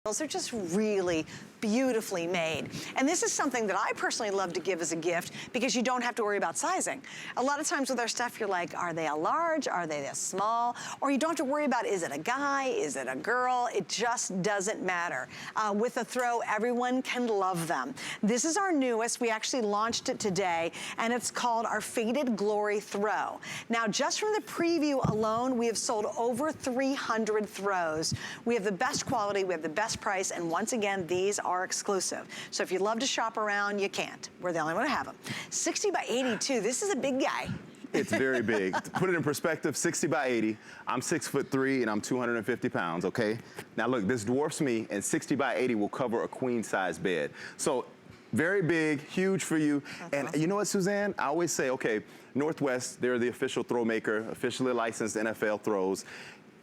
They're just really beautifully made. And this is something that I personally love to give as a gift because you don't have to worry about sizing. A lot of times with our stuff, you're like, are they a large? Are they a small? Or you don't have to worry about, is it a guy? Is it a girl? It just doesn't matter. With a throw, everyone can love them. This is our newest. We actually launched it today, and it's called our Faded Glory Throw. Now, just from the preview alone, we have sold over 300 throws. We have the best quality, we have the best price, and once again, these are exclusive. So if you love to shop around, you can't. We're the only one to have them. 60 by 82, this is a big guy. It's very big. To put it in perspective, 60 by 80, I'm 6'3" and I'm 250 pounds, okay? Now look, this dwarfs me, and 60 by 80 will cover a queen size bed. So very big, huge for you. And you know what, Suzanne? I always say, okay, Northwest, they're the official throw maker, officially licensed NFL throws.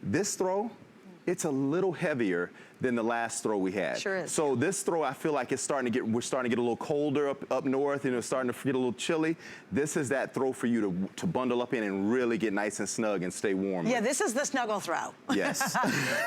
This throw, it's a little heavier than the last throw we had. Sure is. So this throw, I feel like it's starting to get, we're starting to get a little colder up north, you know, starting to get a little chilly. This is that throw for you to bundle up in and really get nice and snug and stay warm. Yeah, this is the snuggle throw. Yes.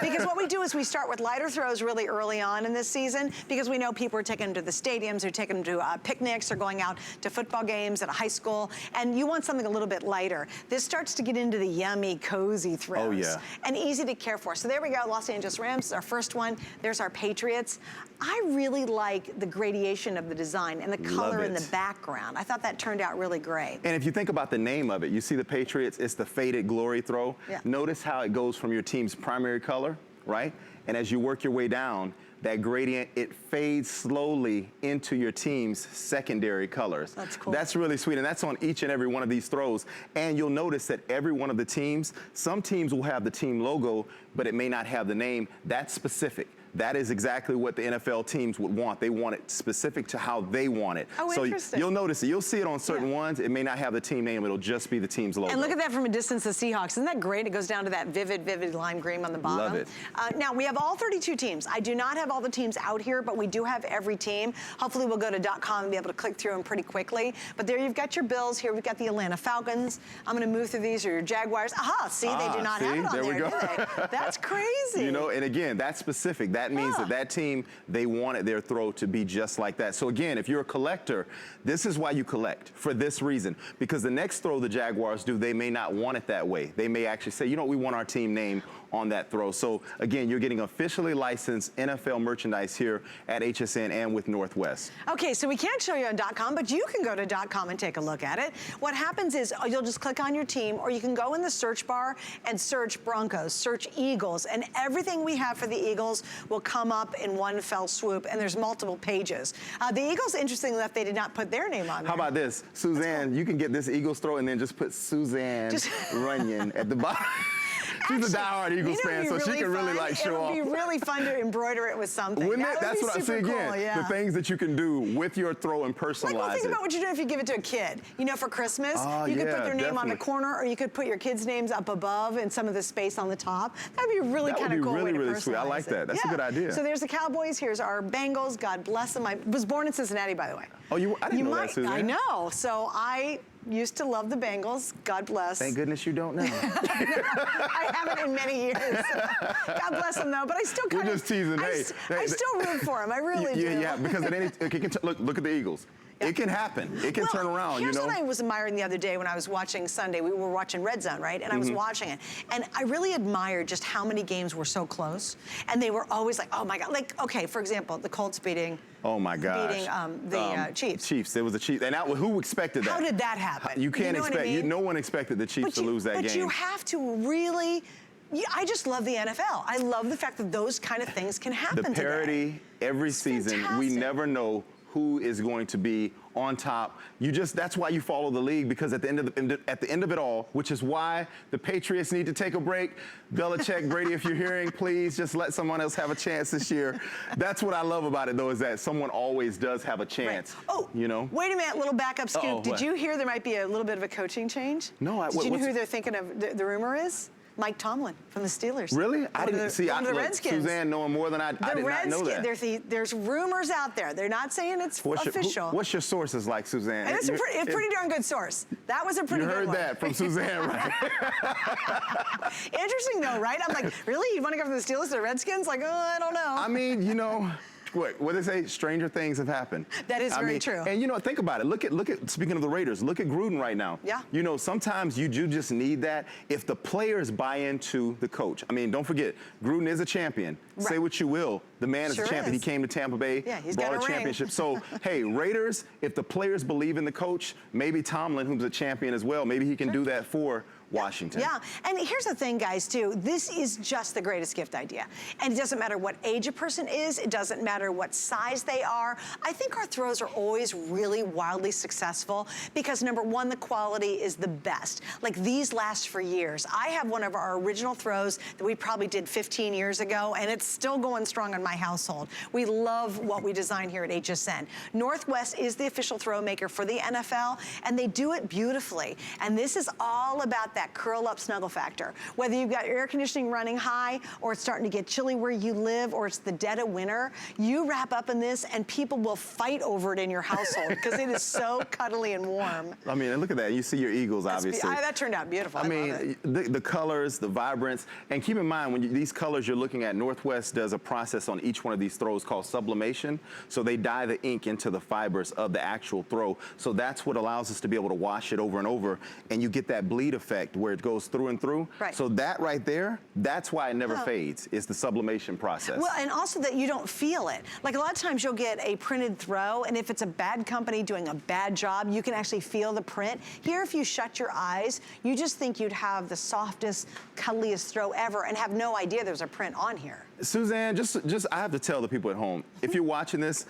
Because what we do is we start with lighter throws really early on in this season because we know people are taking them to the stadiums, they're taking them to picnics, or going out to football games at a high school, and you want something a little bit lighter. This starts to get into the yummy, cozy throws. Oh, yeah. And easy to care for. So there we go, Los Angeles Rams is our first one. There's our Patriots. I really like the gradation of the design and the color in the background. I thought that turned out really great. And if you think about the name of it, you see the Patriots, it's the Faded Glory Throw. Yeah. Notice how it goes from your team's primary color, right? And as you work your way down, that gradient, it fades slowly into your team's secondary colors. That's cool. That's really sweet, and that's on each and every one of these throws. And you'll notice that every one of the teams, some teams will have the team logo, but it may not have the name. That's specific. That is exactly what the NFL teams would want. They want it specific to how they want it. Oh, so interesting. you'll notice it. You'll see it on certain ones. It may not have the team name. It'll just be the team's logo. And look at that from a distance, the Seahawks. Isn't that great? It goes down to that vivid lime green on the bottom. Love it. Now, we have all 32 teams. I do not have all the teams out here, but we do have every team. Hopefully, we'll go to .com and be able to click through them pretty quickly. But there you've got your Bills. Here we've got the Atlanta Falcons. I'm going to move through these, or your Jaguars. Aha, see, they do not have it on there, do they? That's crazy. You know, and again, that's specific. That means that team, they wanted their throw to be just like that. So again, if you're a collector, this is why you collect, for this reason. Because the next throw the Jaguars do, they may not want it that way. They may actually say, you know, we want our team name on that throw. So again, you're getting officially licensed NFL merchandise here at HSN and with Northwest. Okay, so we can't show you on .com, but you can go to .com and take a look at it. What happens is you'll just click on your team, or you can go in the search bar and search Broncos, search Eagles, and everything we have for the Eagles will come up in one fell swoop, and there's multiple pages. The Eagles, interestingly enough, they did not put their name on there. How about this? Suzanne, you can get this Eagles throw and then just put Suzanne Runyon at the bottom. She's a diehard Eagles fan, so she can really like show off. It would be really fun to embroider it with something. Wouldn't it? That's what I see again. Yeah. The things that you can do with your throw and personalize well, think about what you do if you give it to a kid. You know, for Christmas, you could put their name on the corner, or you could put your kids' names up above and some of the space on the top. That'd be a really kind of cool way to personalize sweet. I like that. That's a good idea. So there's the Cowboys. Here's our Bengals. God bless them. I was born in Cincinnati, by the way. Oh, I didn't know that, Suzanne. I know. So I used to love the Bengals. God bless. Thank goodness you don't know. I haven't in many years. God bless them, though. But I still kind of. We're just teasing. I still root for them. I really do. Yeah, because at any, look at the Eagles. It can happen. It can turn around, here's you know. What I was admiring the other day when I was watching Sunday. We were watching Red Zone, right? And I was watching it. And I really admired just how many games were so close. And they were always like, oh my God. Like, okay, for example, the Colts beating. Oh my gosh. Beating the Chiefs. Chiefs. It was the Chiefs. And who expected that? How did that happen? You can't expect. I mean? No one expected the Chiefs to lose that game. But you have to really. I just love the NFL. I love the fact that those kind of things can happen. The parity every season. We never know who is going to be on top. That's why you follow the league, because at the end of it all, which is why the Patriots need to take a break. Belichick, Brady, if you're hearing, please just let someone else have a chance this year. That's what I love about it, though, is that someone always does have a chance. Right. Oh, you know. Wait a minute, little backup scoop. Did you hear there might be a little bit of a coaching change? No, Did you know who they're thinking of? The rumor is. Mike Tomlin from the Steelers. Really? I didn't see. The Redskins. Suzanne knowing more than I did not know that. There's rumors out there. They're not saying it's official. What's your sources like, Suzanne? And it's a pretty darn good source. That was a pretty good one. You heard that from Suzanne, right? Interesting though, right? I'm like, really? You want to go from the Steelers to the Redskins? Like, oh, I don't know. I mean, you know. What they say? Stranger things have happened. That is very true. And you know, think about it. Look at. Speaking of the Raiders, look at Gruden right now. Yeah. You know, sometimes you do just need that. If the players buy into the coach. I mean, don't forget, Gruden is a champion. Right. Say what you will, the man is a champion. He came to Tampa Bay, brought a championship. So, hey, Raiders, if the players believe in the coach, maybe Tomlin, who's a champion as well, maybe he can do that for Washington. Yeah, and here's the thing, guys, too. This is just the greatest gift idea. And it doesn't matter what age a person is. It doesn't matter what size they are. I think our throws are always really wildly successful because, number one, the quality is the best. Like, these last for years. I have one of our original throws that we probably did 15 years ago, and it's still going strong in my household. We love what we design here at HSN. Northwest is the official throw maker for the NFL, and they do it beautifully. And this is all about that curl up snuggle factor. Whether you've got your air conditioning running high or it's starting to get chilly where you live or it's the dead of winter, you wrap up in this and people will fight over it in your household because it is so cuddly and warm. I mean, and look at that. You see your Eagles, obviously. That turned out beautiful. I mean, the colors, the vibrance, and keep in mind when these colors you're looking at, Northwest does a process on each one of these throws called sublimation. So they dye the ink into the fibers of the actual throw. So that's what allows us to be able to wash it over and over, and you get that bleed effect where it goes through and through. Right. So that right there, that's why it never fades. It's the sublimation process. Well, and also that you don't feel it. Like a lot of times you'll get a printed throw, and if it's a bad company doing a bad job, you can actually feel the print. Here, if you shut your eyes, you just think you'd have the softest, cuddliest throw ever and have no idea there's a print on here. Suzanne, just I have to tell the people at home, if you're watching this,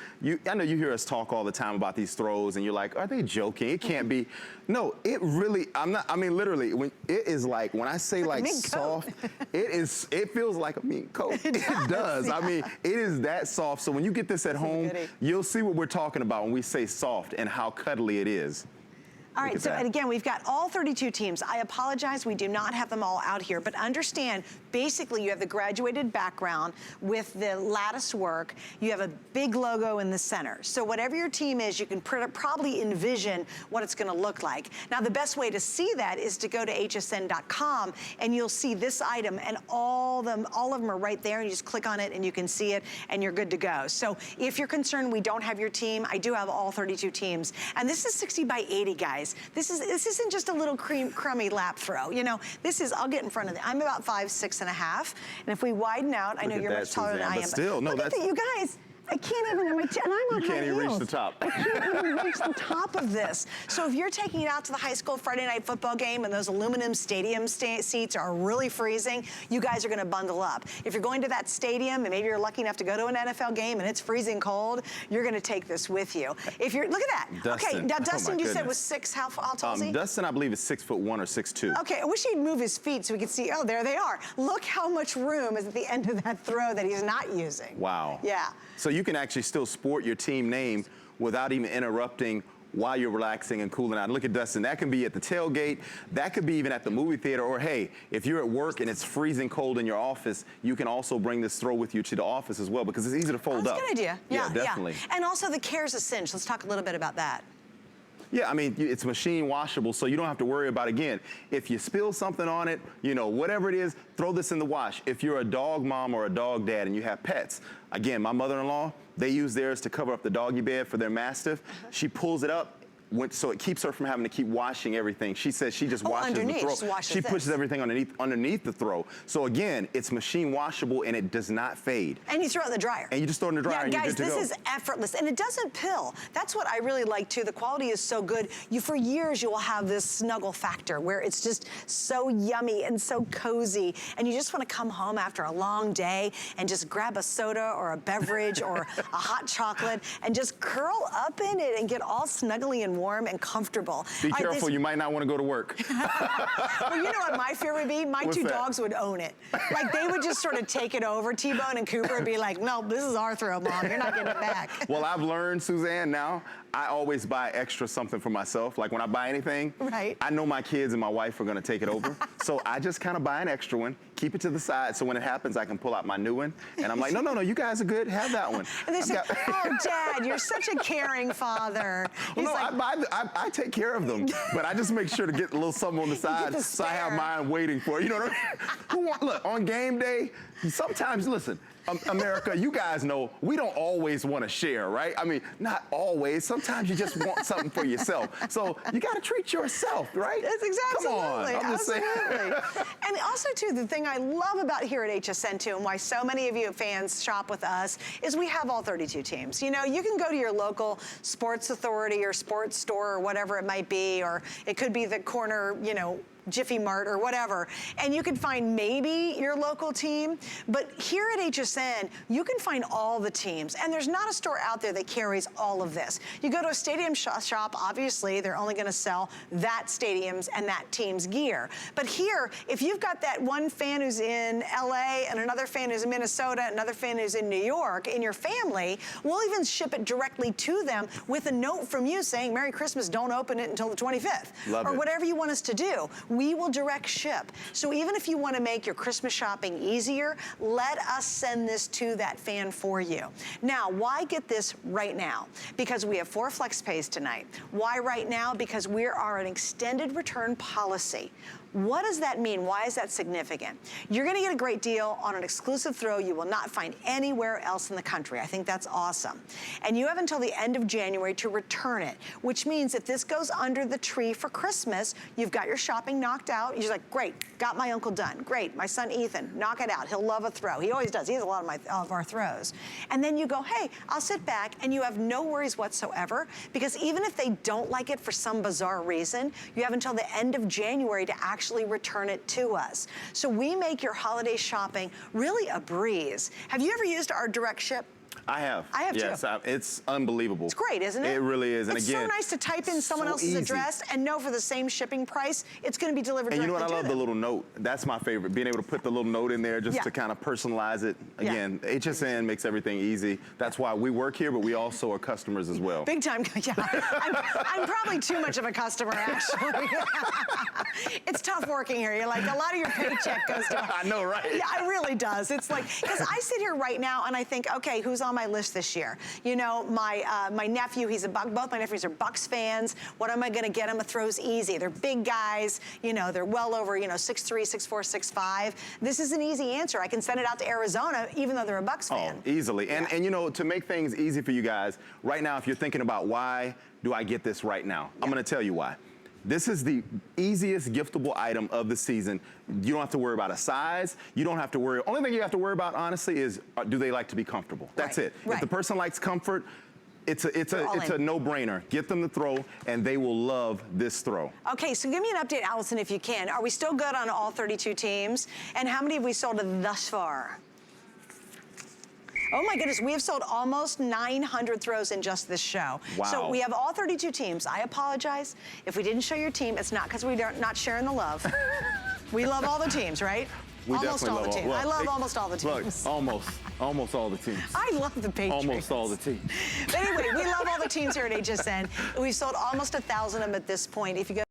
I know you hear us talk all the time about these throws and you're like, are they joking? It can't be. No, it really, I mean, literally, when it is like, when I say like soft, it feels like a mink coat. It does. Yeah. I mean, it is that soft. So when you get this at home, you'll see what we're talking about when we say soft and how cuddly it is. All right, so and again, we've got all 32 teams. I apologize, we do not have them all out here, but understand, basically you have the graduated background with the lattice work. You have a big logo in the center. So whatever your team is, you can probably envision what it's gonna look like. Now, the best way to see that is to go to hsn.com and you'll see this item and all of them are right there, and you just click on it and you can see it and you're good to go. So if you're concerned we don't have your team, I do have all 32 teams. And this is 60 by 80, guys. This isn't just a little crummy lap throw. You know, this is, I'll get in front of it. I'm about 5'6.5", and if we widen out, I know you're much taller than I am. But still, no, that's... You guys, I can't even, and I'm on you can't even reach the top. I can't even reach the top of this. So if you're taking it out to the high school Friday night football game and those aluminum stadium seats are really freezing, you guys are gonna bundle up. If you're going to that stadium and maybe you're lucky enough to go to an NFL game and it's freezing cold, you're gonna take this with you. If you're, look at that. Dustin. Okay, now Dustin, you said was 6, how tall is he? Dustin, I believe, is 6'1" or 6'2". Okay, I wish he'd move his feet so we could see, oh, there they are. Look how much room is at the end of that throw that he's not using. Wow. Yeah. So you can actually still sport your team name without even interrupting while you're relaxing and cooling out. Look at Dustin, that can be at the tailgate, that could be even at the movie theater, or hey, if you're at work and it's freezing cold in your office, you can also bring this throw with you to the office as well because it's easy to fold up. That's a good idea. Yeah, definitely. Yeah. And also the care's a cinch. Let's talk a little bit about that. Yeah, I mean, it's machine washable, so you don't have to worry about, again, if you spill something on it, you know, whatever it is, throw this in the wash. If you're a dog mom or a dog dad and you have pets, again, my mother-in-law, they use theirs to cover up the doggy bed for their Mastiff. She pulls it up, so it keeps her from having to keep washing everything. She says she just washes the throw. She pushes everything underneath the throw. So again, it's machine washable and it does not fade. And you throw it in the dryer. And you just throw it in the dryer and guys, you're good to go. this is effortless and it doesn't pill. That's what I really like too. The quality is so good. For years you will have this snuggle factor where it's just so yummy and so cozy, and you just want to come home after a long day and just grab a soda or a beverage or a hot chocolate and just curl up in it and get all snuggly and warm and comfortable. Be careful, you might not want to go to work. Well, you know what my fear would be? My What's two that? dogs would own it. Like, they would just sort of take it over. T-Bone and Cooper would be like, no, this is our throw, Mom. You're not getting it back. Well, I've learned, Suzanne, now I always buy extra something for myself. Like when I buy anything, right. I know my kids and my wife are gonna take it over. So I just kind of buy an extra one, keep it to the side, so when it happens, I can pull out my new one. And I'm like, no, you guys are good, have that one. And they say, oh, Dad, you're such a caring father. Well, no, like, I take care of them, but I just make sure to get a little something on the side so I have mine waiting for it. You know what I mean? Look, on game day, sometimes, listen, America, you guys know we don't always want to share, right? I mean, not always. Sometimes you just want something for yourself. So you got to treat yourself, right? That's exactly. Come on, I'm just saying. And also, too, the thing I love about here at HSN, too, and why so many of you fans shop with us, is we have all 32 teams. You know, you can go to your local sports authority or sports store or whatever it might be, or it could be the corner, you know, Jiffy Mart or whatever, and you can find maybe your local team, but here at HSN, you can find all the teams, and there's not a store out there that carries all of this. You go to a stadium shop, obviously, they're only gonna sell that stadium's and that team's gear. But here, if you've got that one fan who's in LA and another fan who's in Minnesota, another fan who's in New York, in your family, we'll even ship it directly to them with a note from you saying, Merry Christmas, don't open it until the 25th. Love or it. whatever you want us to do. We will direct ship. So even if you want to make your Christmas shopping easier, let us send this to that fan for you. Now, why get this right now? Because we have 4 flex pays tonight. Why right now? Because we are an extended return policy. What does that mean? Why is that significant? You're gonna get a great deal on an exclusive throw you will not find anywhere else in the country. I think that's awesome. And you have until the end of January to return it, which means if this goes under the tree for Christmas, you've got your shopping knocked out. You're like, great, got my uncle done. Great, my son Ethan, knock it out. He'll love a throw. He always does. He has a lot of our throws. And then you go, hey, I'll sit back, and you have no worries whatsoever, because even if they don't like it for some bizarre reason, you have until the end of January to actually return it to us. So we make your holiday shopping really a breeze. Have you ever used our direct ship? I have. I have yes, too. It's unbelievable. It's great, isn't it? It really is. And it's again, so nice to type in someone so else's easy. address and know for the same shipping price, it's going to be delivered And directly you know what? I love to the them. little note. That's my favorite. Being able to put the little note in there just to kind of personalize it. Again, HSN makes everything easy. That's why we work here, but we also are customers as well. Big time, yeah. I'm probably too much of a customer, actually. It's tough working here. You're like, a lot of your paycheck goes to... I know, right? Yeah, it really does. It's like, because I sit here right now and I think, okay, who's on my list this year? You know, my nephew, he's a Buck, both my nephews are Bucks fans. What am I gonna get him? A throw's easy. They're big guys, you know, they're well over, you know, 6'3", 6'4", 6'5". This is an easy answer. I can send it out to Arizona, even though they're a Bucks fan. Oh, easily. And you know, to make things easy for you guys, right now, if you're thinking about why do I get this right now, I'm gonna tell you why. This is the easiest giftable item of the season. You don't have to worry about a size. You don't have to worry. Only thing you have to worry about, honestly, is do they like to be comfortable? That's it. Right. If the person likes comfort, it's a no-brainer. Get them to throw, and they will love this throw. Okay, so give me an update, Allison, if you can. Are we still good on all 32 teams? And how many have we sold thus far? Oh my goodness, we have sold almost 900 throws in just this show. Wow. So we have all 32 teams. I apologize. If we didn't show your team, it's not because we're not sharing the love. We love all the teams, right? We almost all the definitely teams. love I love almost all the teams. Look, almost all the teams. I love the Patriots. Almost all the teams. But anyway, we love all the teams here at HSN. We've sold almost 1,000 of them at this point. If you go